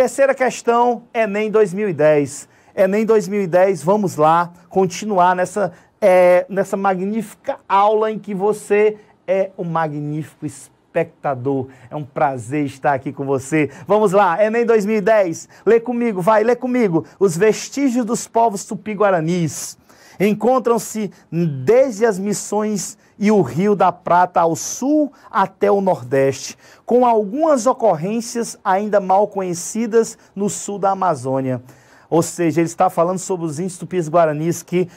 Terceira questão, Enem 2010. Enem 2010, vamos lá, continuar nessa magnífica aula em que você é um magnífico espectador. É um prazer estar aqui com você. Vamos lá, Enem 2010. Lê comigo, vai, lê comigo. Os vestígios dos povos tupi-guaranis encontram-se desde as Missões e o Rio da Prata ao sul até o nordeste, com algumas ocorrências ainda mal conhecidas no sul da Amazônia. Ou seja, ele está falando sobre os índios tupis-guaranis que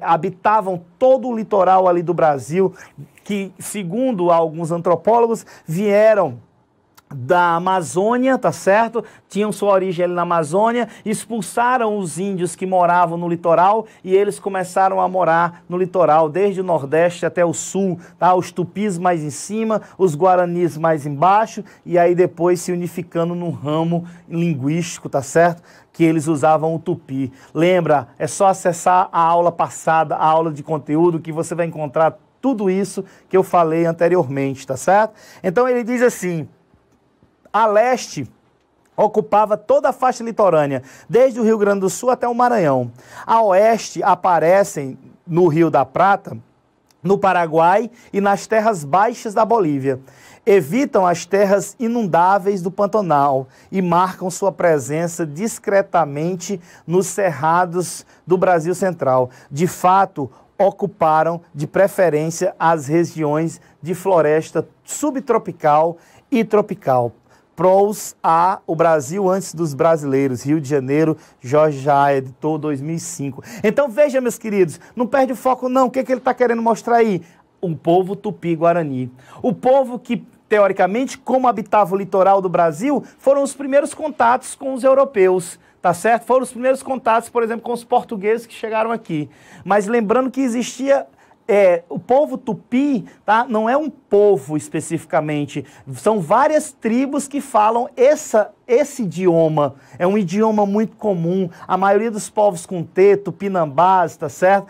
habitavam todo o litoral ali do Brasil, que, segundo alguns antropólogos, vieram da Amazônia, tá certo? Tinham sua origem ali na Amazônia, expulsaram os índios que moravam no litoral e eles começaram a morar no litoral, desde o Nordeste até o Sul, tá? Os tupis mais em cima, os guaranis mais embaixo, e aí depois se unificando num ramo linguístico, tá certo? Que eles usavam o tupi. Lembra, é só acessar a aula passada, a aula de conteúdo, que você vai encontrar tudo isso que eu falei anteriormente, tá certo? Então ele diz assim: a leste ocupava toda a faixa litorânea, desde o Rio Grande do Sul até o Maranhão. A oeste aparecem no Rio da Prata, no Paraguai e nas terras baixas da Bolívia. Evitam as terras inundáveis do Pantanal e marcam sua presença discretamente nos cerrados do Brasil Central. De fato, ocuparam de preferência as regiões de floresta subtropical e tropical. Pros a O Brasil antes dos brasileiros, Rio de Janeiro, Jorge Jair, editor 2005. Então veja, meus queridos, não perde o foco não, o que ele está querendo mostrar aí? Um povo tupi-guarani. O povo que, teoricamente, como habitava o litoral do Brasil, foram os primeiros contatos com os europeus, tá certo? Foram os primeiros contatos, por exemplo, com os portugueses que chegaram aqui. Mas lembrando que existia... o povo tupi, tá? Não é um povo especificamente, são várias tribos que falam esse idioma. É um idioma muito comum. A maioria dos povos com T, tupinambás, tá certo?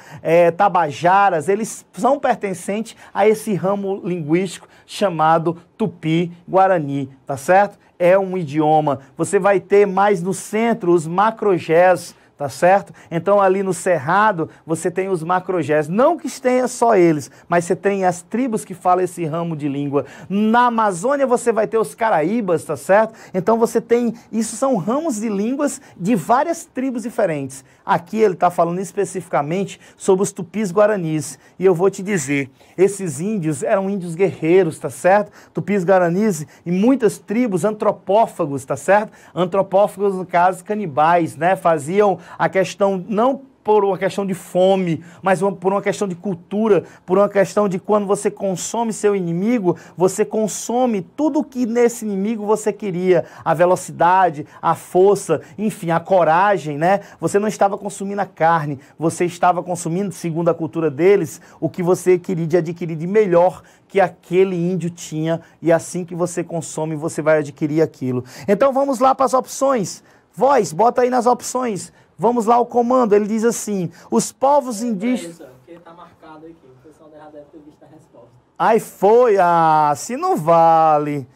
Tabajaras, eles são pertencentes a esse ramo linguístico chamado tupi-guarani, tá certo? É um idioma. Você vai ter mais no centro os macrogés, tá certo? Então ali no Cerrado você tem os macrogés, não que tenha só eles, mas você tem as tribos que falam esse ramo de língua. Na Amazônia você vai ter os caraíbas, tá certo? Então você tem, isso são ramos de línguas de várias tribos diferentes. Aqui ele está falando especificamente sobre os tupis-guaranis, e eu vou te dizer, esses índios eram índios guerreiros, tá certo? Tupis-guaranis e muitas tribos antropófagos, tá certo? Antropófagos, no caso, canibais, né? Faziam a questão, não por uma questão de fome, mas por uma questão de cultura, por uma questão de quando você consome seu inimigo, você consome tudo que nesse inimigo você queria, a velocidade, a força, enfim, a coragem, né? Você não estava consumindo a carne, você estava consumindo, segundo a cultura deles, o que você queria adquirir de melhor que aquele índio tinha, e assim que você consome, você vai adquirir aquilo. Então vamos lá para as opções. Voz, bota aí nas opções. Vamos lá, o comando, ele diz assim: os povos indígenas... Porque tá marcado aqui, o pessoal da errado deve ter visto a resposta. Aí foi, assim não vale.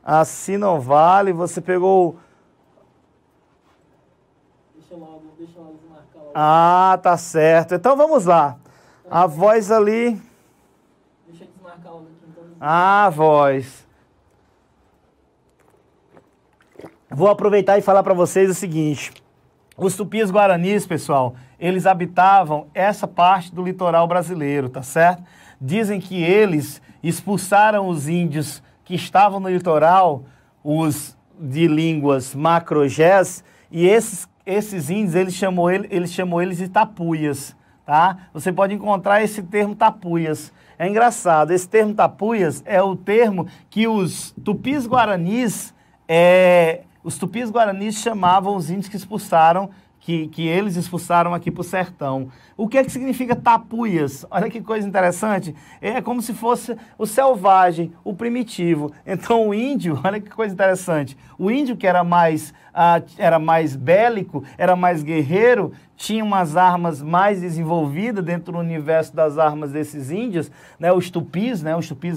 Assim não vale, você pegou... Deixa logo desmarcar logo. Ah, tá certo. Então vamos lá. A voz ali... Deixa eu desmarcar logo aqui. Então... Ah, voz. Vou aproveitar e falar para vocês o seguinte... Os tupis-guaranis, pessoal, eles habitavam essa parte do litoral brasileiro, tá certo? Dizem que eles expulsaram os índios que estavam no litoral, os de línguas macrogés, e esses índios, eles chamam eles de tapuias, tá? Você pode encontrar esse termo tapuias. É engraçado, esse termo tapuias é o termo que os tupis-guaranis... Os tupis-guaranis chamavam os índios que expulsaram, que eles expulsaram aqui para o sertão. O que é que significa tapuias? Olha que coisa interessante. É como se fosse o selvagem, o primitivo. Então o índio, olha que coisa interessante. O índio que era mais bélico, era mais guerreiro, tinham umas armas mais desenvolvidas dentro do universo das armas desses índios, né, os tupis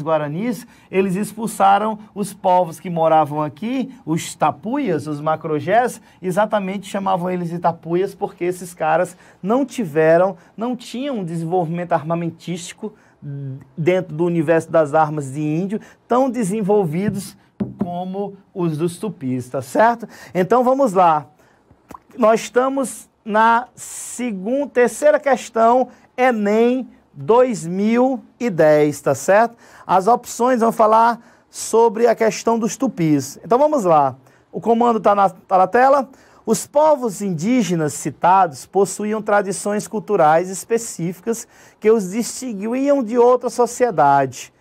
guaranis, eles expulsaram os povos que moravam aqui, os tapuias, os macrogés, exatamente chamavam eles de tapuias porque esses caras não tinham um desenvolvimento armamentístico dentro do universo das armas de índio tão desenvolvidos como os dos tupis, tá certo? Então vamos lá. Nós estamos na terceira questão, Enem 2010, tá certo? As opções vão falar sobre a questão dos tupis. Então vamos lá. O comando está na tela. Os povos indígenas citados possuíam tradições culturais específicas que os distinguiam de outra sociedade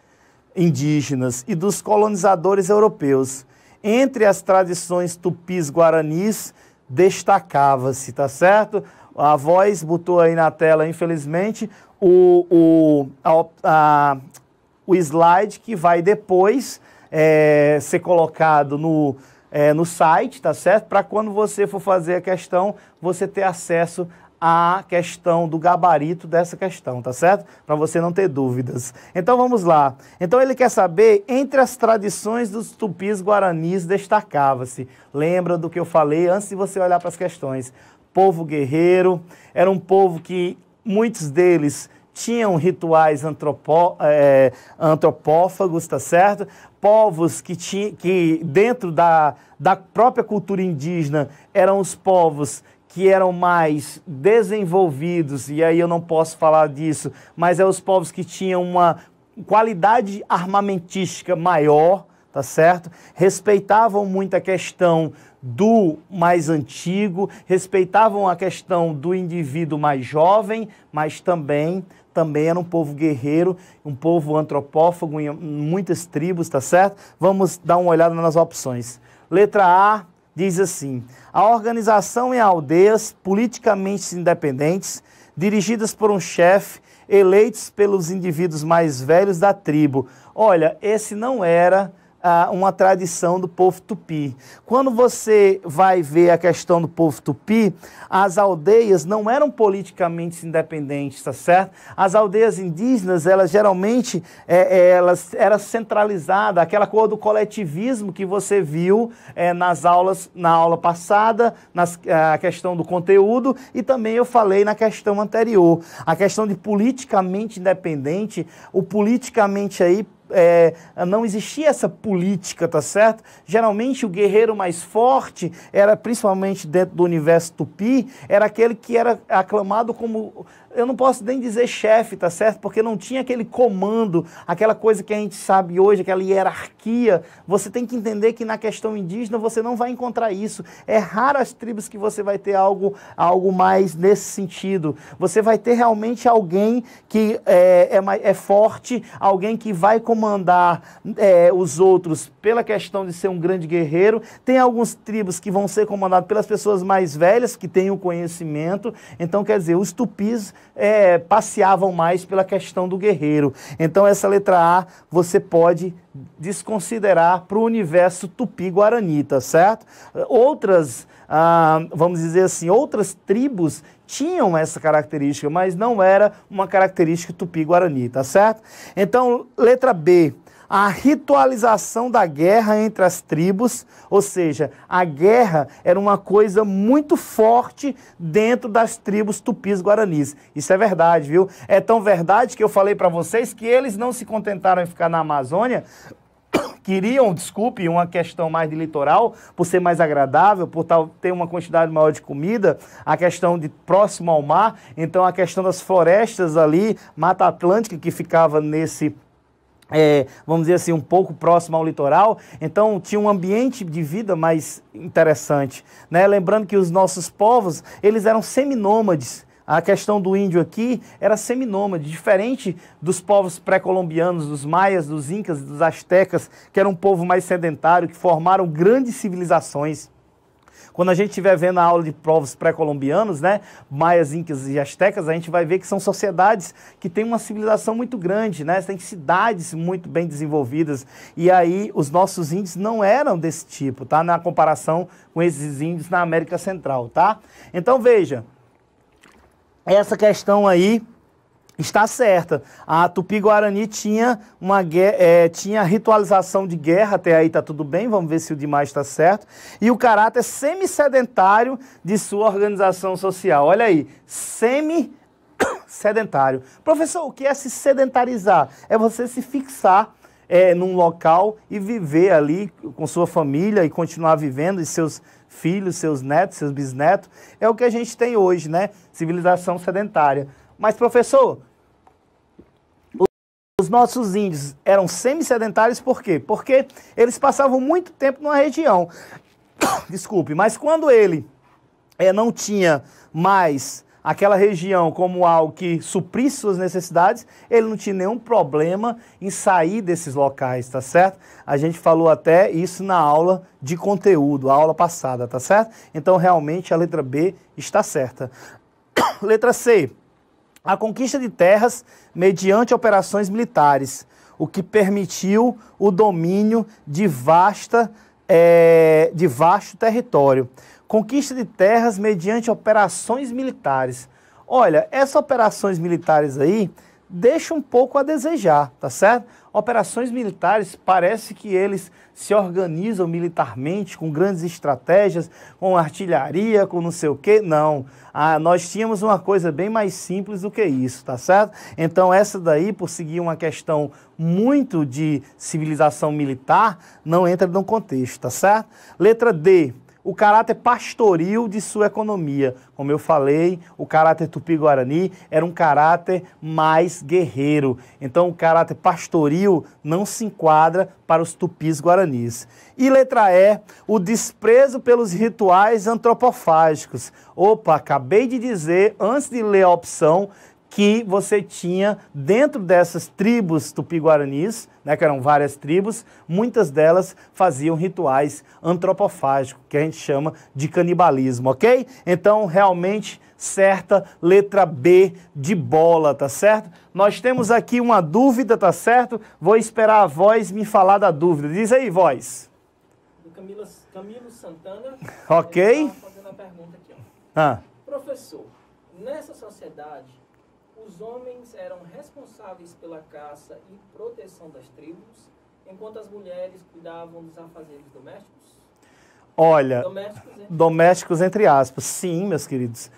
indígenas e dos colonizadores europeus. Entre as tradições tupis guaranis, destacava-se, tá certo? A voz botou aí na tela, infelizmente, o slide que vai depois ser colocado no site, tá certo? Para quando você for fazer a questão, você ter acesso à questão do gabarito dessa questão, tá certo? Para você não ter dúvidas. Então vamos lá. Então ele quer saber, entre as tradições dos tupis guaranis destacava-se. Lembra do que eu falei antes de você olhar para as questões. Povo guerreiro, era um povo que muitos deles tinham rituais antropófagos, tá certo? Povos que dentro da própria cultura indígena eram os povos que eram mais desenvolvidos, e aí eu não posso falar disso, mas os povos que tinham uma qualidade armamentística maior, tá certo? Respeitavam muito a questão do mais antigo, respeitavam a questão do indivíduo mais jovem, mas também era um povo guerreiro, um povo antropófago em muitas tribos, tá certo? Vamos dar uma olhada nas opções. Letra A diz assim: a organização em aldeias politicamente independentes, dirigidas por um chefe, eleitos pelos indivíduos mais velhos da tribo. Olha, esse não era uma tradição do povo tupi. Quando você vai ver a questão do povo tupi, as aldeias não eram politicamente independentes, tá certo? As aldeias indígenas, elas geralmente, elas eram centralizadas, aquela coisa do coletivismo que você viu na aula passada, a questão do conteúdo, e também eu falei na questão anterior. A questão de politicamente independente, o politicamente aí, não existia essa política, tá certo? Geralmente o guerreiro mais forte era, principalmente dentro do universo tupi, era aquele que era aclamado como, eu não posso nem dizer chefe, tá certo? Porque não tinha aquele comando, aquela coisa que a gente sabe hoje, aquela hierarquia. Você tem que entender que na questão indígena você não vai encontrar isso. É raro as tribos que você vai ter algo mais nesse sentido. Você vai ter realmente alguém que é forte, alguém que vai comandar os outros pela questão de ser um grande guerreiro. Tem algumas tribos que vão ser comandadas pelas pessoas mais velhas, que têm o conhecimento. Então, quer dizer, os tupis passeavam mais pela questão do guerreiro. Então, essa letra A você pode desconsiderar para o universo tupi-guarani, tá certo? Outras, vamos dizer assim, outras tribos tinham essa característica, mas não era uma característica tupi-guarani, tá certo? Então, letra B, a ritualização da guerra entre as tribos, ou seja, a guerra era uma coisa muito forte dentro das tribos tupis guaranis. Isso é verdade, viu? É tão verdade que eu falei para vocês que eles não se contentaram em ficar na Amazônia, queriam, desculpe, uma questão mais de litoral, por ser mais agradável, por ter uma quantidade maior de comida, a questão de próximo ao mar, então a questão das florestas ali, Mata Atlântica, que ficava nesse, vamos dizer assim, um pouco próximo ao litoral, então tinha um ambiente de vida mais interessante, né? Lembrando que os nossos povos, eles eram seminômades. A questão do índio aqui era seminômade, diferente dos povos pré-colombianos, dos maias, dos incas, dos astecas, que era um povo mais sedentário, que formaram grandes civilizações. Quando a gente estiver vendo a aula de povos pré-colombianos, né, maias, incas e astecas, a gente vai ver que são sociedades que têm uma civilização muito grande, né, têm cidades muito bem desenvolvidas, e aí os nossos índios não eram desse tipo, tá, na comparação com esses índios na América Central, tá? Então veja, essa questão aí está certa. A Tupi-Guarani tinha tinha ritualização de guerra, até aí está tudo bem, vamos ver se o demais está certo. E o caráter semi-sedentário de sua organização social. Olha aí, semi-sedentário. Professor, o que é se sedentarizar? É você se fixar num local e viver ali com sua família e continuar vivendo, e seus filhos, seus netos, seus bisnetos. É o que a gente tem hoje, né? Civilização sedentária. Mas, professor, os nossos índios eram semi-sedentários por quê? Porque eles passavam muito tempo numa região. Desculpe, mas quando ele não tinha mais aquela região como algo que suprisse suas necessidades, ele não tinha nenhum problema em sair desses locais, tá certo? A gente falou até isso na aula de conteúdo, a aula passada, tá certo? Então, realmente, a letra B está certa. Letra C. A conquista de terras mediante operações militares, o que permitiu o domínio de vasto território. Conquista de terras mediante operações militares. Olha, essas operações militares aí deixam um pouco a desejar, tá certo? Operações militares, parece que eles se organizam militarmente com grandes estratégias, com artilharia, com não sei o quê. Não, nós tínhamos uma coisa bem mais simples do que isso, tá certo? Então essa daí, por seguir uma questão muito de civilização militar, não entra no contexto, tá certo? Letra D. O caráter pastoril de sua economia. Como eu falei, o caráter Tupi-Guarani era um caráter mais guerreiro. Então, o caráter pastoril não se enquadra para os Tupis-Guaranis. E letra E, o desprezo pelos rituais antropofágicos. Opa, acabei de dizer, antes de ler a opção, que você tinha dentro dessas tribos Tupi-Guaranis, né, que eram várias tribos, muitas delas faziam rituais antropofágicos, que a gente chama de canibalismo, ok? Então, realmente, certa, letra B de bola, tá certo? Nós temos aqui uma dúvida, tá certo? Vou esperar a voz me falar da dúvida. Diz aí, voz. Do Camilo Santana. Ok. Ele tá fazendo a pergunta aqui, ó. Professor, nessa sociedade, os homens eram responsáveis pela caça e proteção das tribos, enquanto as mulheres cuidavam dos afazeres domésticos? Olha, domésticos entre aspas. Sim, meus queridos.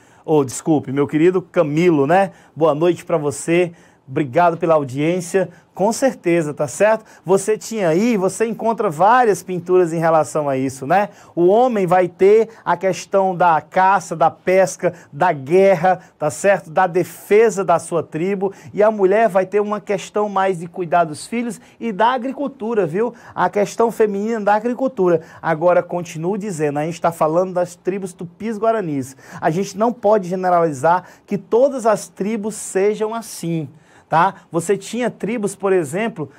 Desculpe, meu querido Camilo, né? Boa noite para você. Obrigado pela audiência. Com certeza, tá certo? Você tinha aí, você encontra várias pinturas em relação a isso, né? O homem vai ter a questão da caça, da pesca, da guerra, tá certo? Da defesa da sua tribo, e a mulher vai ter uma questão mais de cuidar dos filhos e da agricultura, viu? A questão feminina da agricultura. Agora, continuo dizendo, a gente está falando das tribos Tupis-Guaranis. A gente não pode generalizar que todas as tribos sejam assim. Tá? Você tinha tribos, por exemplo,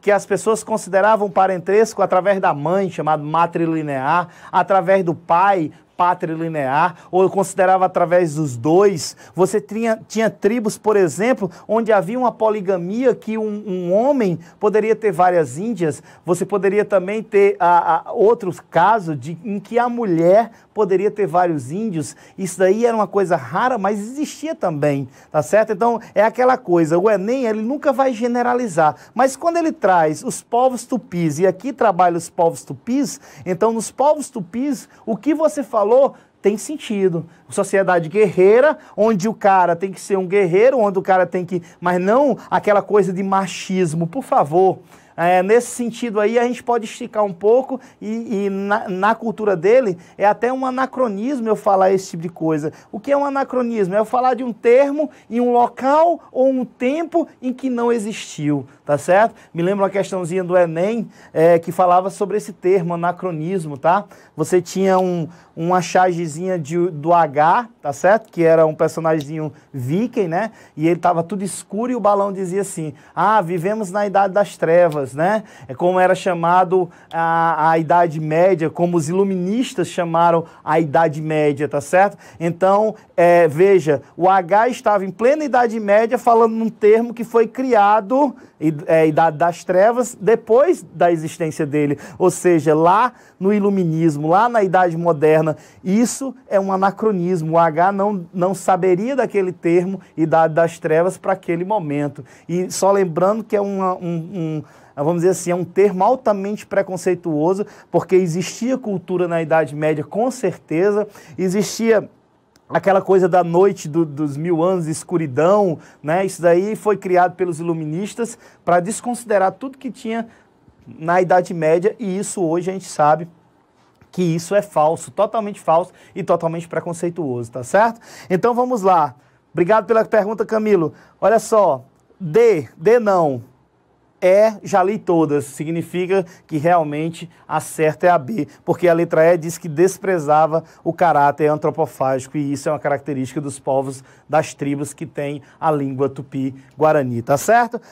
que as pessoas consideravam parentesco através da mãe, chamado matrilinear, através do pai, patrilinear, ou considerava através dos dois. Você tinha tribos, por exemplo, onde havia uma poligamia, que um homem poderia ter várias índias. Você poderia também ter outros casos em que a mulher poderia ter vários índios. Isso daí era uma coisa rara, mas existia também, tá certo? Então, é aquela coisa, o Enem, ele nunca vai generalizar, mas quando ele traz os povos tupis, e aqui trabalha os povos tupis, então, nos povos tupis, o que você falou tem sentido. Sociedade guerreira, onde o cara tem que ser um guerreiro, onde o cara tem que... Mas não aquela coisa de machismo, por favor. Nesse sentido aí, a gente pode esticar um pouco e na cultura dele é até um anacronismo eu falar esse tipo de coisa. O que é um anacronismo? É eu falar de um termo em um local ou um tempo em que não existiu, tá certo? Me lembro uma questãozinha do Enem que falava sobre esse termo, anacronismo, tá? Você tinha uma chargezinha do H, tá certo? Que era um personagemzinho viking, né? E ele tava tudo escuro e o balão dizia assim, vivemos na Idade das Trevas. Trevas, né? É como era chamado a Idade Média, como os iluministas chamaram a Idade Média, tá certo? Então, veja, o H estava em plena Idade Média falando num termo que foi criado, Idade das Trevas, depois da existência dele. Ou seja, lá no iluminismo, lá na Idade Moderna, isso é um anacronismo. O H não saberia daquele termo, Idade das Trevas, para aquele momento. E só lembrando que é vamos dizer assim, é um termo altamente preconceituoso, porque existia cultura na Idade Média, com certeza, existia aquela coisa da noite dos 1000 anos de escuridão, né? Isso daí foi criado pelos iluministas para desconsiderar tudo que tinha na Idade Média, e isso hoje a gente sabe que isso é falso e totalmente preconceituoso, tá certo? Então vamos lá. Obrigado pela pergunta, Camilo. Olha só, D não. Já li todas, significa que realmente a certa é a B, porque a letra E diz que desprezava o caráter antropofágico, e isso é uma característica dos povos das tribos que têm a língua tupi-guarani, tá certo?